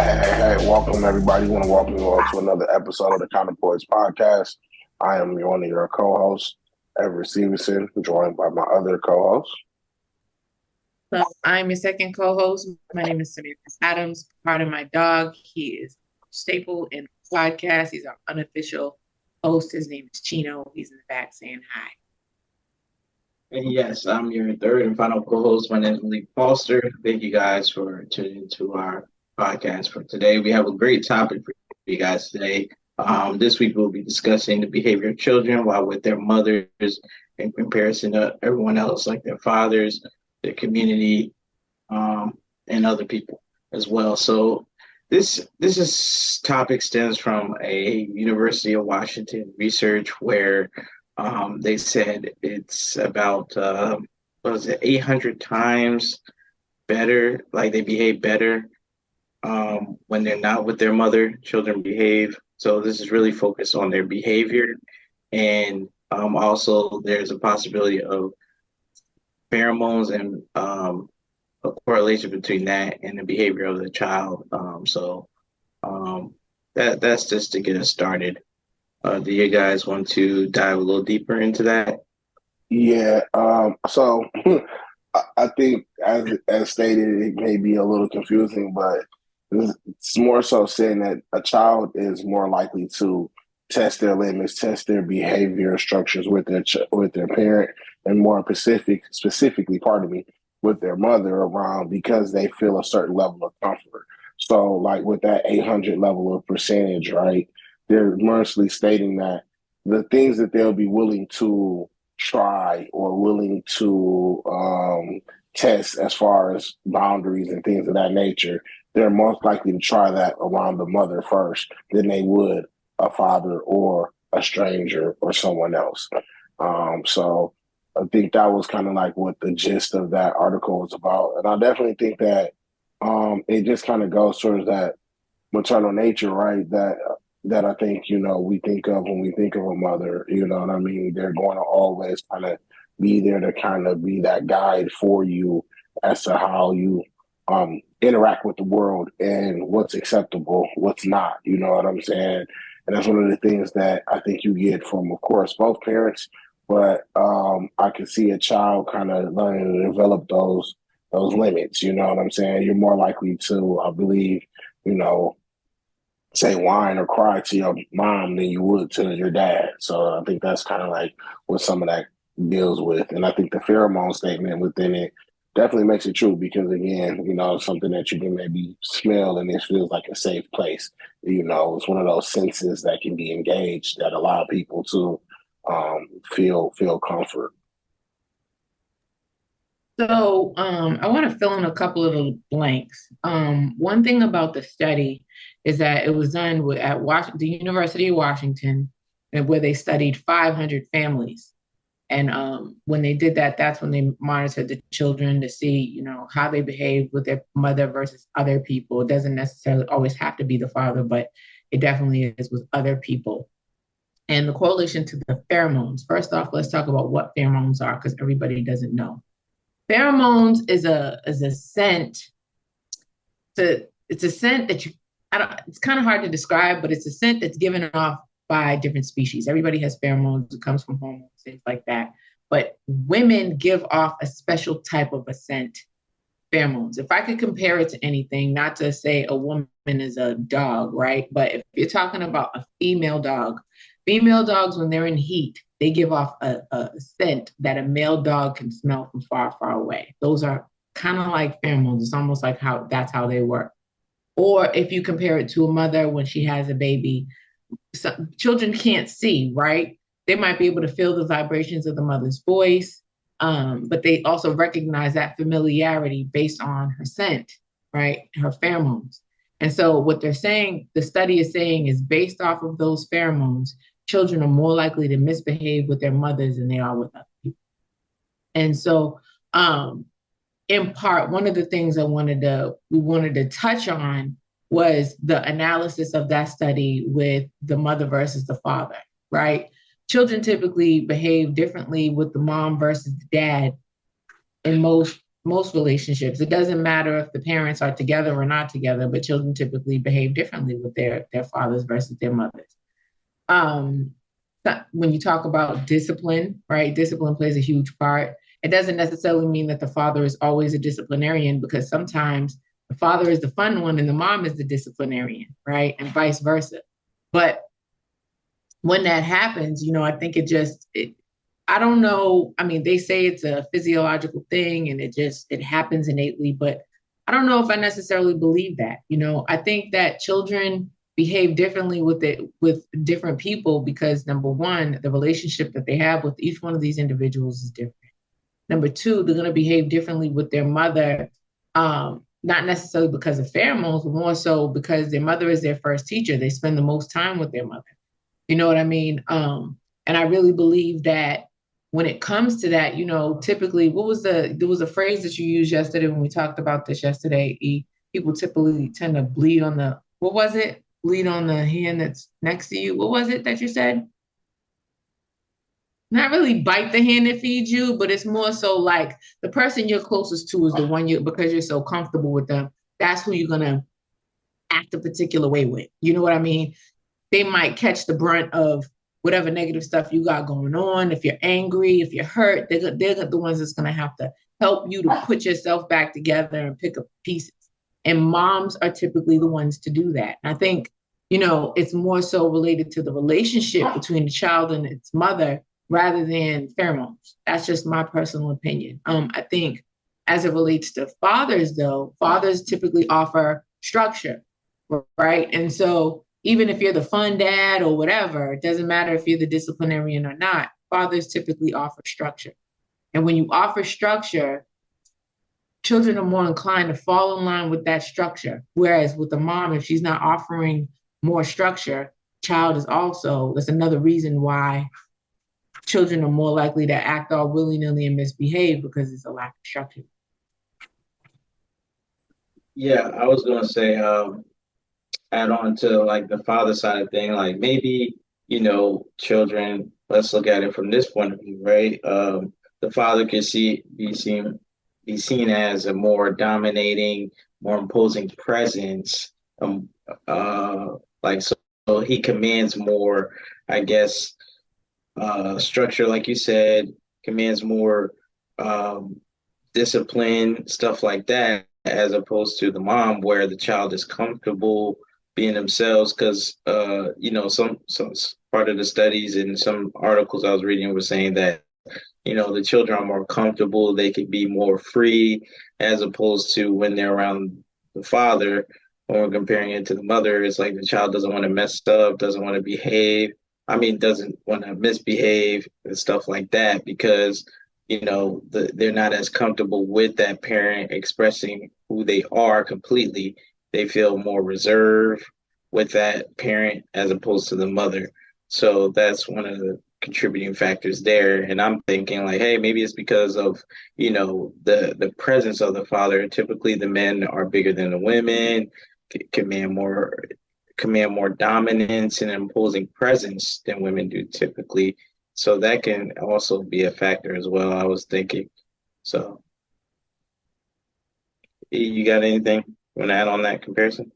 Hey, welcome everybody. I want to welcome you all to another episode of the Counterpoints Podcast. I am one of your co-hosts, Everett Stevenson, joined by my other co-host. So I'm your second co-host. My name is Samantha Adams. Part of my dog. He is staple in the podcast. He's our unofficial host. His name is Chino. He's in the back saying hi. And yes, I'm your third and final co-host. My name is Malik Foster. Thank you guys for tuning into our podcast for today. We have a great topic for you guys today. This week we'll be discussing the behavior of children while with their mothers in comparison to everyone else, like their fathers, their community, and other people as well. So this topic stems from a University of Washington research where they said it's about what was it, 800 times better, like they behave better when they're not with their mother. Children behave. So this is really focused on their behavior, and also there's a possibility of pheromones and a correlation between that and the behavior of the child. Um, that's just to get us started. Do you guys want to dive a little deeper into that? Yeah, so I think as stated, it may be a little confusing, but it's more so saying that a child is more likely to test their limits, test their behavior structures with with their parent, and more specifically, pardon me, with their mother around because they feel a certain level of comfort. So, like with that 800 level of percentage, right? They're mostly stating that the things that they'll be willing to try or willing to test as far as boundaries and things of that nature, they're most likely to try that around the mother first than they would a father or a stranger or someone else. So I think that was kind of like what the gist of that article was about. And I definitely think that it just kind of goes towards that maternal nature, right? That I think, we think of when we think of a mother, you know what I mean? They're going to always kind of be there to kind of be that guide for you as to how you interact with the world and what's acceptable, what's not, you know what I'm saying? And that's one of the things that I think you get from, of course, both parents, but I can see a child kind of learning to develop those limits, you know what I'm saying? You're more likely to, I believe, you know, say whine or cry to your mom than you would to your dad. So I think that's kind of like what some of that deals with. And I think the pheromone statement within it definitely makes it true because again, something that you can maybe smell and it feels like a safe place. It's one of those senses that can be engaged that allow people to feel comfort. So I want to fill in a couple of the blanks. One thing about the study is that it was done at the University of Washington, and where they studied 500 families. And when they did that, that's when they monitored the children to see, how they behave with their mother versus other people. It doesn't necessarily always have to be the father, but it definitely is with other people. And the correlation to the pheromones. First off, let's talk about what pheromones are because everybody doesn't know. Pheromones is a scent. It's a scent that I don't. It's kind of hard to describe, but it's a scent that's given off by different species. Everybody has pheromones. It comes from hormones, things like that. But women give off a special type of a scent, pheromones. If I could compare it to anything, not to say a woman is a dog, right? But if you're talking about a female dogs, when they're in heat, they give off a scent that a male dog can smell from far, far away. Those are kind of like pheromones. It's almost like that's how they work. Or if you compare it to a mother when she has a baby, children can't see, right? They might be able to feel the vibrations of the mother's voice, but they also recognize that familiarity based on her scent, right? Her pheromones. And so what they're saying, the study is saying is based off of those pheromones, children are more likely to misbehave with their mothers than they are with other people. And so in part, one of the things we wanted to touch on was the analysis of that study with the mother versus the father, right? Children typically behave differently with the mom versus the dad in most most relationships. It doesn't matter if the parents are together or not together, but children typically behave differently with their fathers versus their mothers. Um, when you talk about discipline, right? Discipline plays a huge part. It doesn't necessarily mean that the father is always a disciplinarian, because sometimes the father is the fun one and the mom is the disciplinarian, right? And vice versa. But when that happens, I think I don't know. I mean, they say it's a physiological thing and it happens innately, but I don't know if I necessarily believe that. I think that children behave differently with different people because, number one, the relationship that they have with each one of these individuals is different. Number two, they're going to behave differently with their mother, not necessarily because of pheromones, but more so because their mother is their first teacher. They spend the most time with their mother. You know what I mean? And I really believe that when it comes to that, typically, there was a phrase that you used yesterday when we talked about this yesterday. People typically tend to bleed on what was it? Bleed on the hand that's next to you. What was it that you said? Not really bite the hand that feeds you, but it's more so like the person you're closest to is the one because you're so comfortable with them. That's who you're going to act a particular way with. You know what I mean? They might catch the brunt of whatever negative stuff you got going on. If you're angry, if you're hurt, they're the ones that's going to have to help you to put yourself back together and pick up pieces. And moms are typically the ones to do that. And I think, it's more so related to the relationship between the child and its mother rather than pheromones. That's just my personal opinion. I think as it relates to fathers, though, fathers typically offer structure, right? And so even if you're the fun dad or whatever, it doesn't matter if you're the disciplinarian or not, fathers typically offer structure. And when you offer structure, children are more inclined to fall in line with that structure. Whereas with the mom, if she's not offering more structure, that's another reason why children are more likely to act all willy-nilly and misbehave, because it's a lack of structure. Yeah, I was gonna say, add on to like the father side of thing, like maybe, children, let's look at it from this point of view, right? The father could be seen as a more dominating, more imposing presence. Like so he commands more, I guess, structure, like you said, commands more discipline, stuff like that, as opposed to the mom, where the child is comfortable being themselves. Because some part of the studies and some articles I was reading were saying that the children are more comfortable, they can be more free, as opposed to when they're around the father. When we're comparing it to the mother, it's like the child doesn't want to mess up, doesn't want to behave. I mean, doesn't want to misbehave and stuff like that, because they're not as comfortable with that parent expressing who they are completely. They feel more reserved with that parent as opposed to the mother. So that's one of the contributing factors there. And I'm thinking like, hey, maybe it's because of, the presence of the father. Typically the men are bigger than the women, command more dominance and imposing presence than women do typically. So that can also be a factor as well, I was thinking. So you got anything you want to add on that comparison?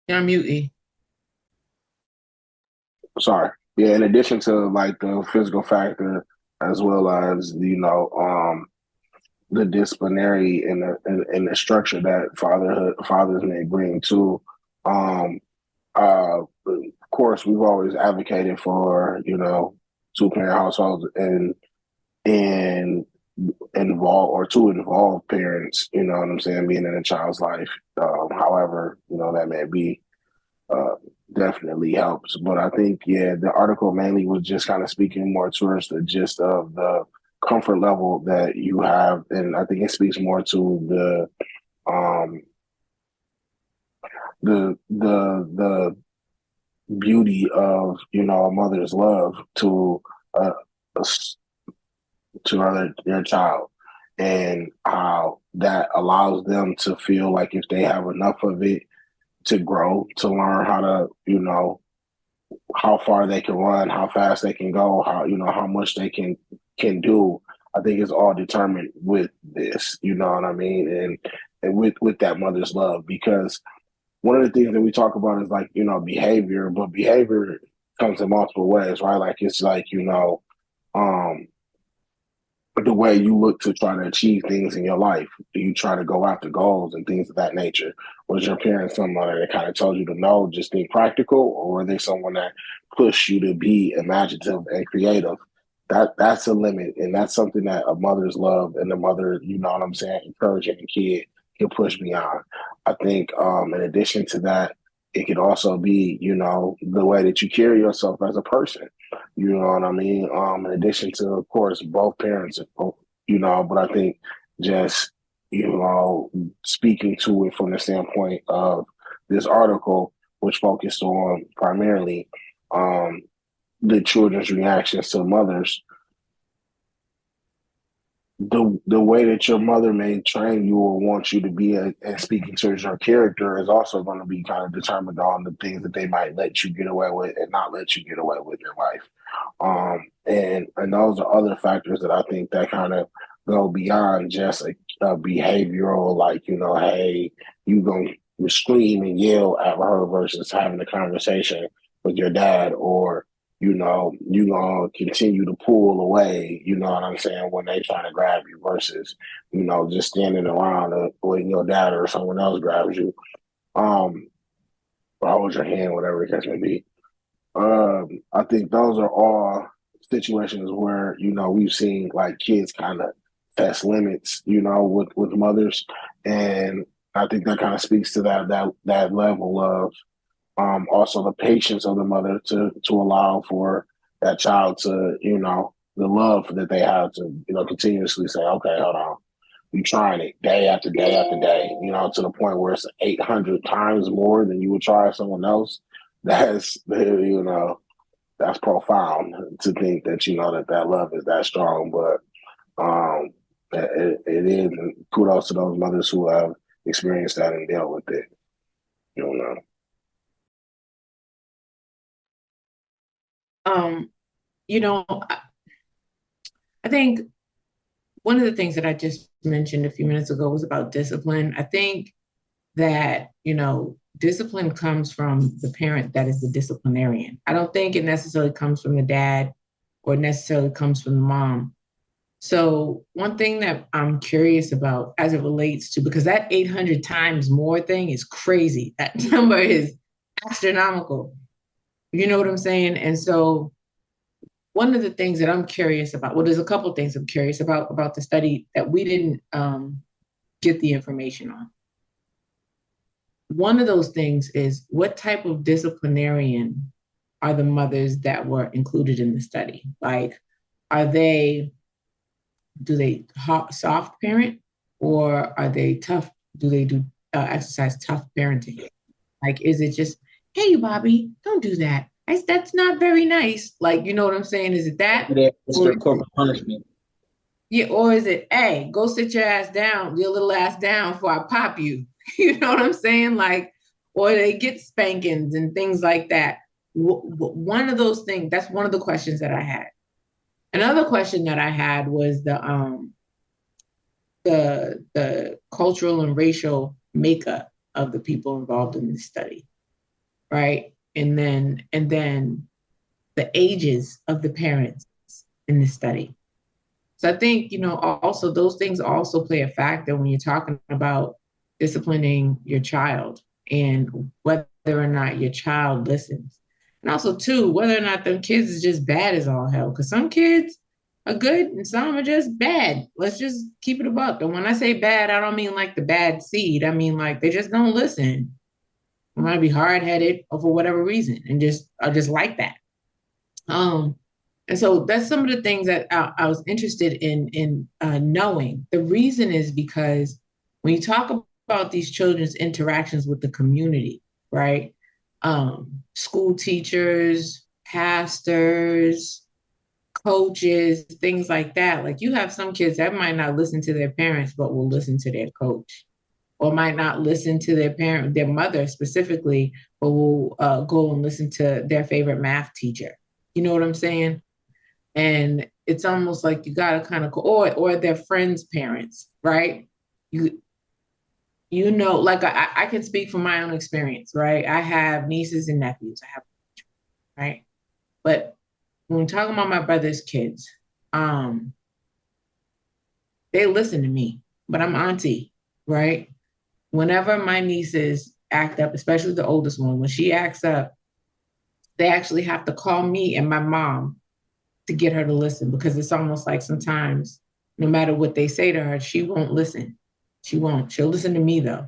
You're on mute, E. Sorry. Yeah, in addition to like the physical factor, as well as the disciplinary and the structure that fathers may bring to. Of course, we've always advocated for two parent households and to involve parents. You know what I'm saying, being in a child's life. However, that may be. Uh, Definitely helps. But I think, yeah, the article mainly was just kind of speaking more towards the gist of the comfort level that you have. And I think it speaks more to um the beauty of, a mother's love to uh their child, and how that allows them to feel like if they have enough of it to grow, to learn how to, how far they can run, how fast they can go, how much they can do. I think it's all determined with this, you know what I mean, and with that mother's love, because one of the things that we talk about is like behavior, but behavior comes in multiple ways, right? Like it's like um, the way you look to try to achieve things in your life. Do you try to go after goals and things of that nature? Was your parents someone that kind of told you to know, just think practical, or were they someone that pushed you to be imaginative and creative? That's a limit, and that's something that a mother's love and the mother, you know what I'm saying, encouraging a kid can push beyond. I think, in addition to that, it could also be, the way that you carry yourself as a person. You know what I mean? In addition to, of course, both parents, but I think just, speaking to it from the standpoint of this article, which focused on primarily um, the children's reactions to mothers, the way that your mother may train you or want you to be and speaking to your character is also going to be kind of determined on the things that they might let you get away with and not let you get away with in life. And those are other factors that I think that kind of go beyond just a behavioral, like, hey, you gonna scream and yell at her versus having a conversation with your dad, or you gonna continue to pull away, you know what I'm saying, when they trying to grab you versus, just standing around when your dad or someone else grabs you. Um, or hold your hand, whatever the case may be. I think those are all situations where we've seen like kids kind of test limits, with mothers, and I think that kind of speaks to that level of also the patience of the mother to allow for that child to the love that they have to continuously say, okay, hold on. You trying it day after day after day, to the point where it's 800 times more than you would try someone else. That's that's profound to think that that love is that strong. But it is, and kudos to those mothers who have experienced that and dealt with it. You know. Um, you know, I think one of the things that I just mentioned a few minutes ago was about discipline. I think that, discipline comes from the parent that is the disciplinarian. I don't think it necessarily comes from the dad or necessarily comes from the mom. So one thing that I'm curious about as it relates to, because that 800 times more thing is crazy. That number is astronomical. You know what I'm saying? And so one of the things that I'm curious about, well, there's a couple of things I'm curious about the study that we didn't get the information on. One of those things is, what type of disciplinarian are the mothers that were included in the study? Like, do they soft parent, or are they tough? Do they do exercise tough parenting? Like, is it just, hey, Bobby, don't do that. That's not very nice. Like, you know what I'm saying? Is it that? Mr. Corporal Punishment. Yeah, or is it, hey, go sit your ass down, your little ass down before I pop you? You know what I'm saying? Like, or they get spankings and things like that. One of those things, that's one of the questions that I had. Another question that I had was the cultural and racial makeup of the people involved in this study, right? And then the ages of the parents in this study. So I think, also those things also play a factor when you're talking about disciplining your child and whether or not your child listens. And also, too, whether or not them kids is just bad as all hell. Because some kids are good and some are just bad. Let's just keep it about. And when I say bad, I don't mean like the bad seed. I mean like they just don't listen. They might be hard-headed or for whatever reason and just are just like that. And so that's some of the things that I was interested in knowing. The reason is because when you talk about these children's interactions with the community, right? School teachers, pastors, coaches, things like that. Like, you have some kids that might not listen to their parents, but will listen to their coach. or might not listen to their parent, their mother specifically, but will go and listen to their favorite math teacher. You know what I'm saying? And it's almost like you got to kind of, or their friends' parents, right? You, you know, like I can speak from my own experience, right? I have nieces and nephews. I have, right? But when we're talking about my brother's kids, um, they listen to me, but I'm auntie, right? Whenever my nieces act up, especially the oldest one, when she acts up, they actually have to call me and my mom to get her to listen, because it's almost like sometimes no matter what they say to her, she won't listen. She won't. She'll listen to me though.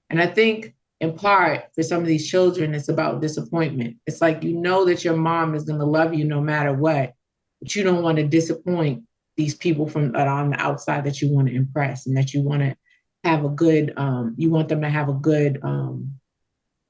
And I think in part for some of these children, it's about disappointment. It's like, you know that your mom is going to love you no matter what, but you don't want to disappoint these people from on the outside that you want to impress, and that you want to have a good, you want them to have a good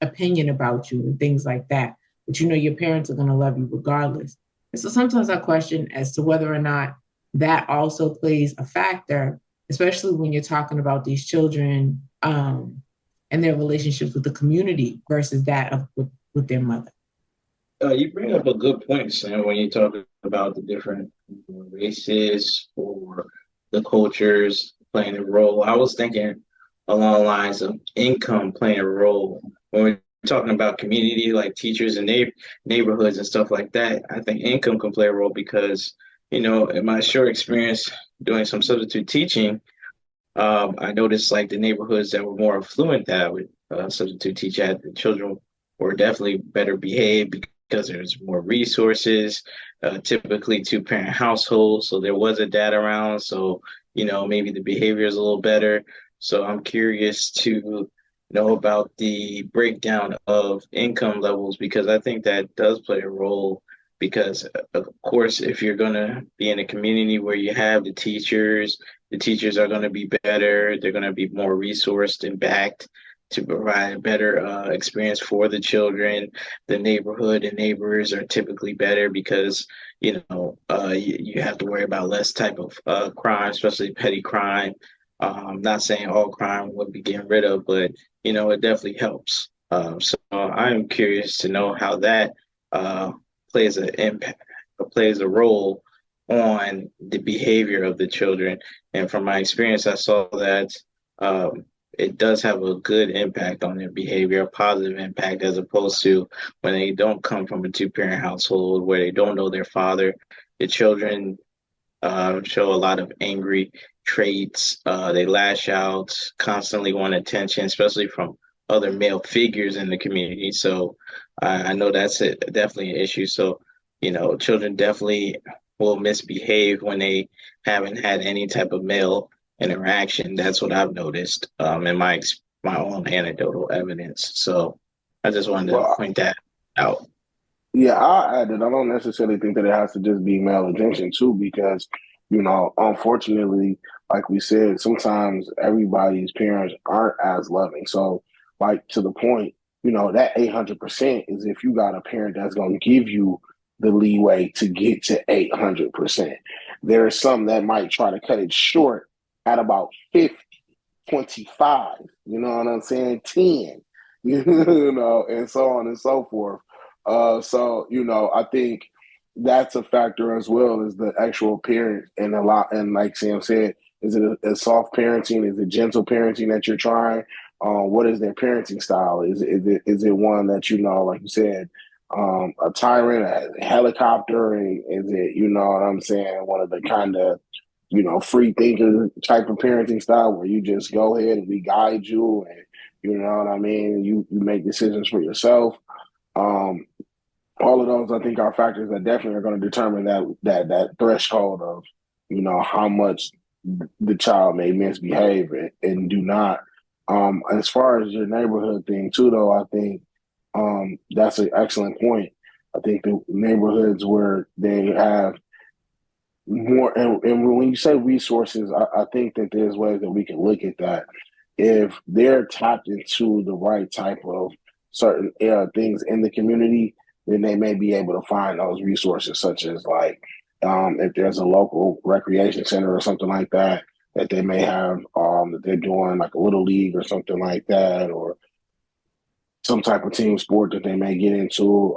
opinion about you and things like that. But you know your parents are going to love you regardless. And so sometimes I question as to whether or not that also plays a factor, especially when you're talking about these children and their relationships with the community versus that of with their mother. You bring up a good point, Sam, when you talk about the different races or the cultures playing a role. I was thinking along the lines of income playing a role when we're talking about community, like teachers and neighborhoods and stuff like that. I think income can play a role because, in my short experience doing some substitute teaching, I noticed like the neighborhoods that were more affluent that I would substitute teach at, the children were definitely better behaved because there's more resources, typically two-parent households. So there was a dad around. So, maybe the behavior is a little better. So I'm curious to know about the breakdown of income levels because I think that does play a role because of course, if you're going to be in a community where you have the teachers are going to be better. They're going to be more resourced and backed to provide a better experience for the children. The neighborhood and neighbors are typically better because you have to worry about less type of crime, especially petty crime. Not saying all crime would be getting rid of, but it definitely helps. So I'm curious to know how that uh, plays an impact, plays a role on the behavior of the children. And from my experience, I saw that um, it does have a good impact on their behavior, a positive impact, as opposed to when they don't come from a two-parent household where they don't know their father. The children show a lot of angry traits. They lash out, constantly want attention, especially from other male figures in the community. So I know that's definitely an issue. So, children definitely will misbehave when they haven't had any type of male interaction. That's what I've noticed in my own anecdotal evidence. So I just wanted to Well, point that out. yeah, I'll add that I don't necessarily think that it has to just be male attention too, because, unfortunately, like we said, sometimes everybody's parents aren't as loving. So, like to the point, that 800% is if you got a parent that's going to give you the leeway to get to 800%. There are some that might try to cut it short at about 50, 25, you know what I'm saying? 10, and so on and so forth. So I think that's a factor as well as the actual parent and a lot. And like Sam said, is it a soft parenting? Is it gentle parenting that you're trying? What is their parenting style? Is it one that like you said, a tyrant, a helicopter? And is it what I'm saying? One of the kind of free thinker type of parenting style where you just go ahead and we guide you and you know what I mean. You make decisions for yourself. Um, all of those, I think, are factors that definitely are going to determine that threshold of, how much the child may misbehave and do not. As far as your neighborhood thing too, though, I think that's an excellent point. I think the neighborhoods where they have more, and when you say resources, I think that there's ways that we can look at that. If they're tapped into the right type of certain things in the community, then they may be able to find those resources, such as like if there's a local recreation center or something like that, that they may have that they're doing, like a little league or something like that, or some type of team sport that they may get into.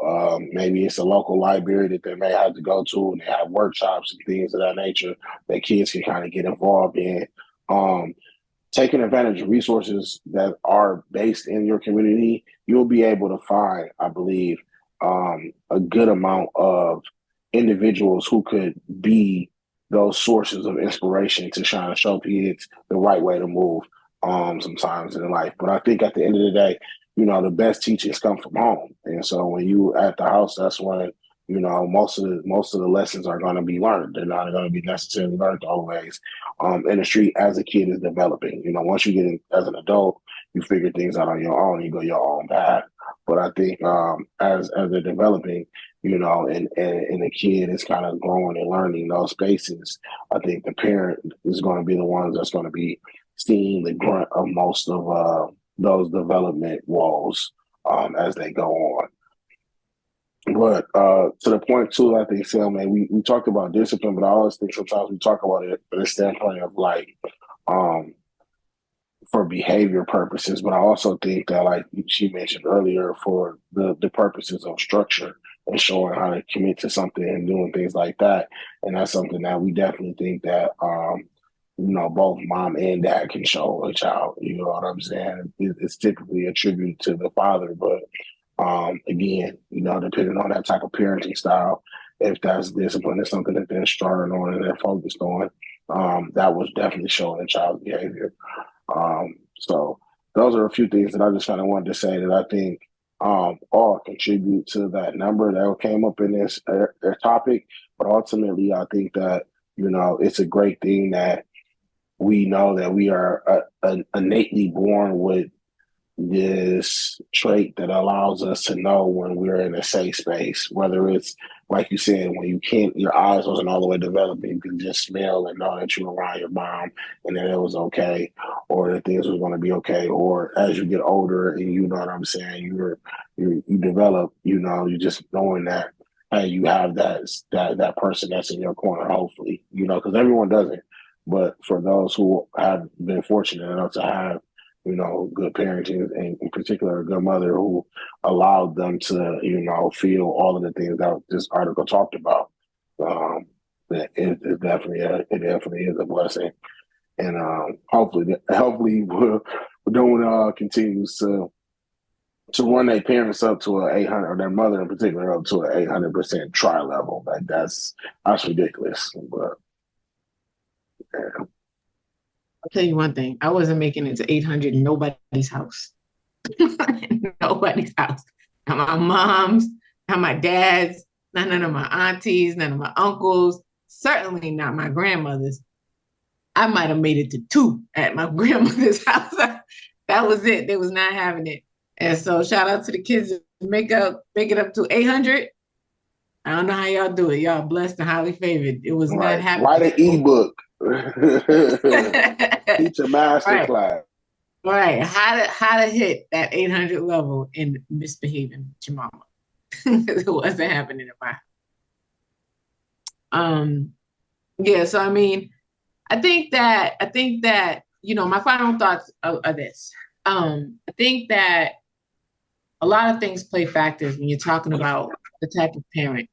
Maybe it's a local library that they may have to go to, and they have workshops and things of that nature that kids can kind of get involved in. Um, Taking advantage of resources that are based in your community, you'll be able to find, I believe, a good amount of individuals who could be those sources of inspiration to try to show kids the right way to move sometimes in life. But I think at the end of the day, the best teachings come from home. And so when you at the house, that's when most of the lessons are going to be learned. They're not going to be necessarily learned always in the street as a kid is developing. Once you get in as an adult, you figure things out on your own. You go your own path. But I think as they're developing, and the kid is kind of growing and learning those spaces, I think the parent is going to be the ones that's going to be seeing the grunt of most of those development woes as they go on. But to the point too, I think, Sam, man, we talked about discipline, but I always think sometimes we talk about it from the standpoint of like um, for behavior purposes. But I also think that, like she mentioned earlier, for the purposes of structure and showing how to commit to something and doing things like that. And that's something that we definitely think that both mom and dad can show a child. You know what I'm saying? It's typically a tribute to the father, but again, depending on that type of parenting style, if that's discipline is something that they're starting on and they're focused on, that was definitely showing a child's behavior. So those are a few things that I just kind of wanted to say that I think all contribute to that number that came up in this topic. But ultimately, I think that, it's a great thing that we know that we are innately born with this trait that allows us to know when we're in a safe space, whether it's like you said, when you can't, your eyes wasn't all the way developed, you can just smell and know that you were around your mom and that it was okay, or that things was going to be okay. Or as you get older and you know what I'm saying, you develop, you just knowing that, hey, you have that person that's in your corner, hopefully, because everyone doesn't. But for those who have been fortunate enough to have good parenting, and in particular, a good mother who allowed them to, feel all of the things that this article talked about. It definitely is a blessing, and hopefully, we'll don't continues to run their parents up to an 800, or their mother in particular up to an 800% try level. Like that's ridiculous, but yeah. I'll tell you one thing. I wasn't making it to 800 in nobody's house. Nobody's house. Not my mom's, not my dad's, not none of my aunties, none of my uncles, certainly not my grandmother's. I might have made it to 2 at my grandmother's house. That was it. They was not having it. And so shout out to the kids that make it up to 800. I don't know how y'all do it. Y'all blessed and highly favored. It was not happening. Write an ebook. Teach a master right. class. Right. How to hit that 800 level in misbehaving with your mama. It wasn't happening in my yeah, so I mean, I think that, my final thoughts are this. I think that a lot of things play factors when you're talking about the type of parent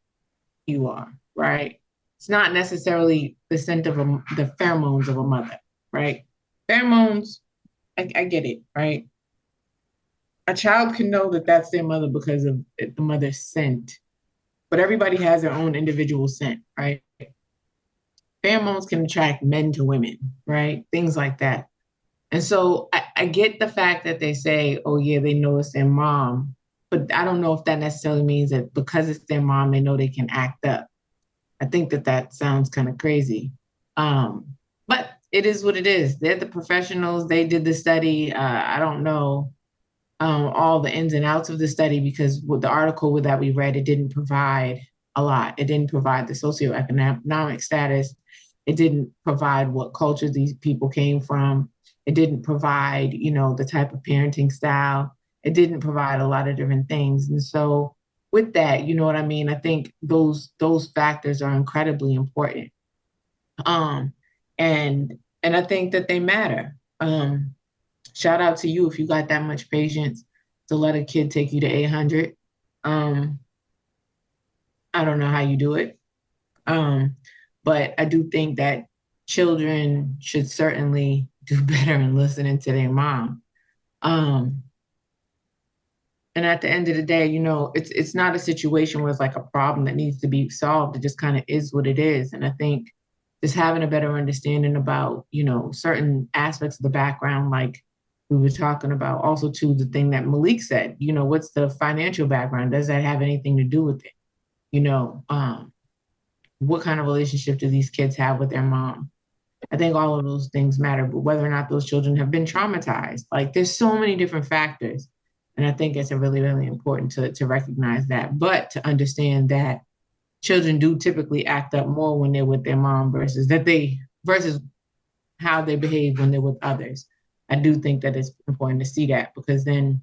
you are, right? It's not necessarily the scent of the pheromones of a mother, right? Pheromones, I get it, right? A child can know that that's their mother because of the mother's scent, but everybody has their own individual scent, right? Pheromones can attract men to women, right? Things like that. And so I get the fact that they say, oh yeah, they know it's their mom, but I don't know if that necessarily means that because it's their mom, they know they can act up. I think that sounds kind of crazy. But it is what it is. They're the professionals. They did the study. I don't know all the ins and outs of the study because with the article that we read, it didn't provide a lot. It didn't provide the socioeconomic status. It didn't provide what culture these people came from. It didn't provide, the type of parenting style. It didn't provide a lot of different things. And so with that, you know what I mean? I think those factors are incredibly important. And And I think that they matter. Shout out to you if you got that much patience to let a kid take you to 800. Um, I don't know how you do it. But I do think that children should certainly do better in listening to their mom. Um, and at the end of the day, it's not a situation where it's like a problem that needs to be solved. It just kind of is what it is. And I think just having a better understanding about, certain aspects of the background, like we were talking about, also to the thing that Malik said, what's the financial background? Does that have anything to do with it? What kind of relationship do these kids have with their mom? I think all of those things matter, but whether or not those children have been traumatized, like there's so many different factors. And I think it's really, really important to recognize that, but to understand that children do typically act up more when they're with their mom versus how they behave when they're with others. I do think that it's important to see that, because then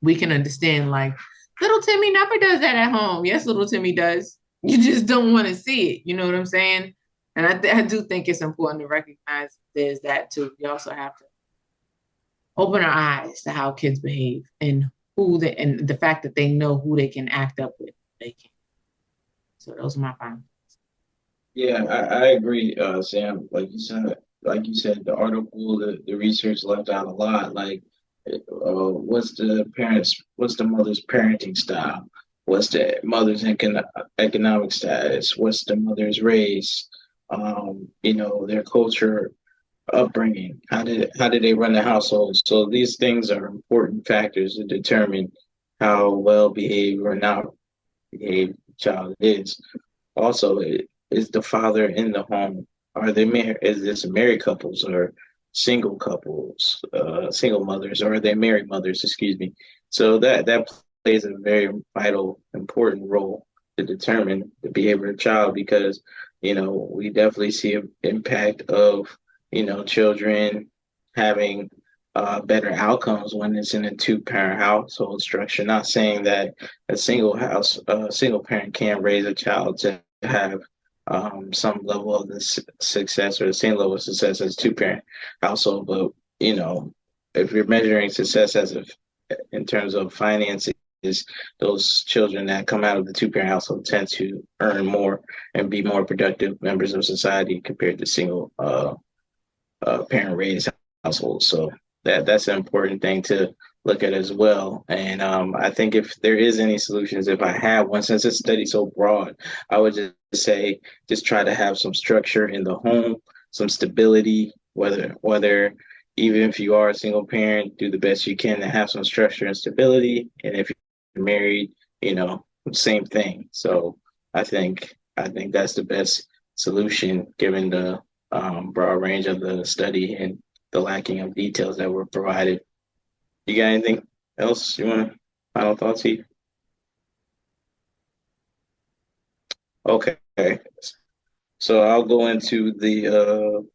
we can understand, like, little Timmy never does that at home. Yes, little Timmy does. You just don't want to see it. You know what I'm saying? And I do think it's important to recognize there's that too. We also have to open our eyes to how kids behave and and the fact that they know who they can act up with. They can. So those are my final. Yeah, I agree, Sam. Like you said, the article, the research left out a lot. Like, what's the mother's parenting style? What's the mother's economic status? What's the mother's race? Their culture, upbringing. How did they run the household? So these things are important factors to determine how well behaved or not behaved the child is. Also, is the father in the home? Are they married? Is this married couples or single couples, single mothers, or are they married mothers? Excuse me. So that plays a very vital, important role to determine the behavior of the child, because we definitely see an impact of children having better outcomes when it's in a two-parent household structure. Not saying that a single parent can't raise a child to have some level of success, or the same level of success as two-parent household. But if you're measuring success in terms of finances, those children that come out of the two-parent household tend to earn more and be more productive members of society compared to single parent raised households. So that's an important thing to look at as well. And I think if there is any solutions, if I have one, since it's study so broad, I would just say just try to have some structure in the home, some stability, whether even if you are a single parent, do the best you can to have some structure and stability. And if you're married, same thing. So I think that's the best solution given the broad range of the study and the lacking of details that were provided. You got anything else you want to final thoughts here? Okay. So I'll go into the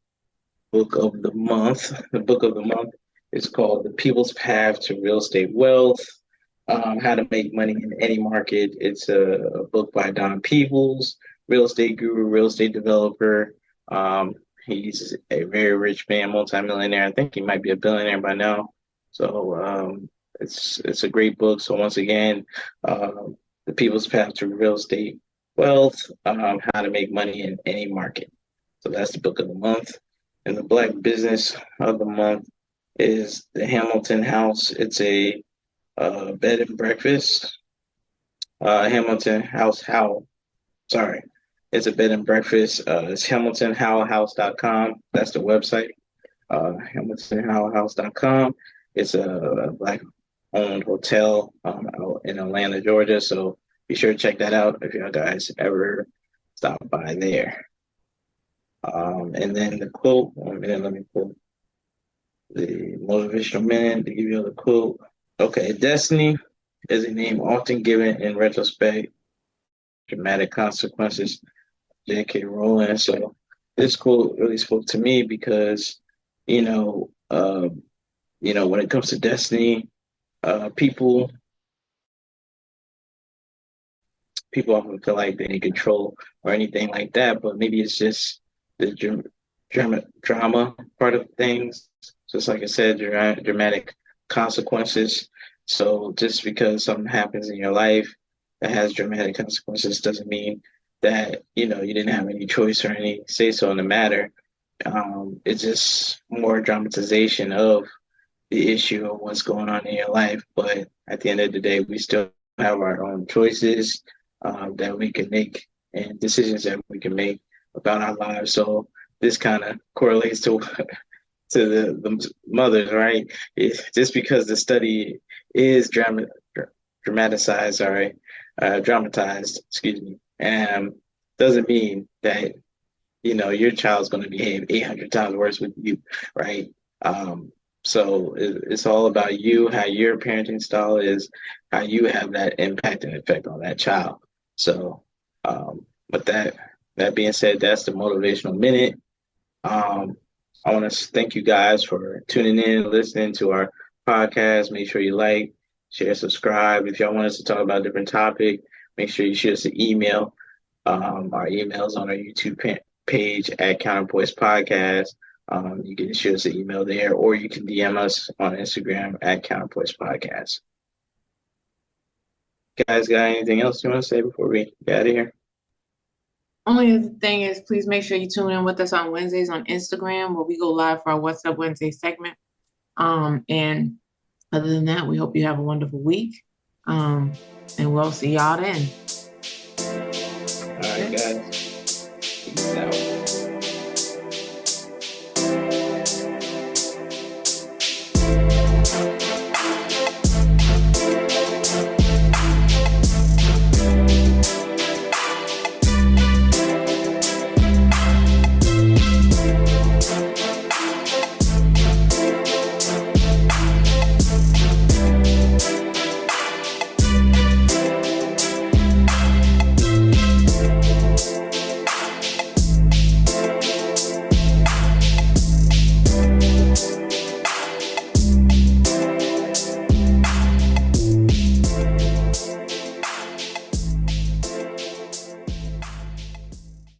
book of the month. The book of the month is called The People's Path to Real Estate Wealth, How to Make Money in Any Market. It's a book by Don Peebles, real estate guru, real estate developer. He's a very rich man, multimillionaire. I think he might be a billionaire by now. So it's a great book. So once again, The People's Path to Real Estate Wealth, How to Make Money in Any Market. So that's the book of the month. And the Black Business of the month is the Hamilton House. It's a bed and breakfast. Hamilton House How. Sorry. It's a bed and breakfast. It's HamiltonHowlHouse.com. That's the website. HamiltonHowlHouse.com. It's a Black owned hotel out in Atlanta, Georgia. So be sure to check that out if you guys ever stop by there. And then the quote, 1 minute, let me pull the motivational minute to give you the quote. Okay, destiny is a name often given in retrospect, dramatic consequences. J.K. Rowling. So this quote really spoke to me because, when it comes to destiny, people often feel like they're in control or anything like that, but maybe it's just the drama part of things. Just like I said, dramatic consequences. So just because something happens in your life that has dramatic consequences doesn't mean that you didn't have any choice or any say so in the matter. It's just more dramatization of the issue of what's going on in your life. But at the end of the day, we still have our own choices that we can make and decisions that we can make about our lives. So this kind of correlates to the mothers, right? Just because the study is dramatized, dramatized, excuse me, doesn't mean that your child's going to behave 800 times worse with you, right? So it's all about you, how your parenting style is, how you have that impact and effect on that child. So, with that being said, that's the motivational minute. I want to thank you guys for tuning in, listening to our podcast. Make sure you like, share, subscribe. If y'all want us to talk about a different topic, make sure you shoot us an email. Our email's on our YouTube page at Counterpoise Podcast. You can shoot us an email there, or you can DM us on Instagram at Counterpoise Podcast. Guys, got anything else you want to say before we get out of here? Only other thing is, please make sure you tune in with us on Wednesdays on Instagram, where we go live for our What's Up Wednesday segment. And other than that, we hope you have a wonderful week. And we'll see y'all then. All right, guys. Peace out.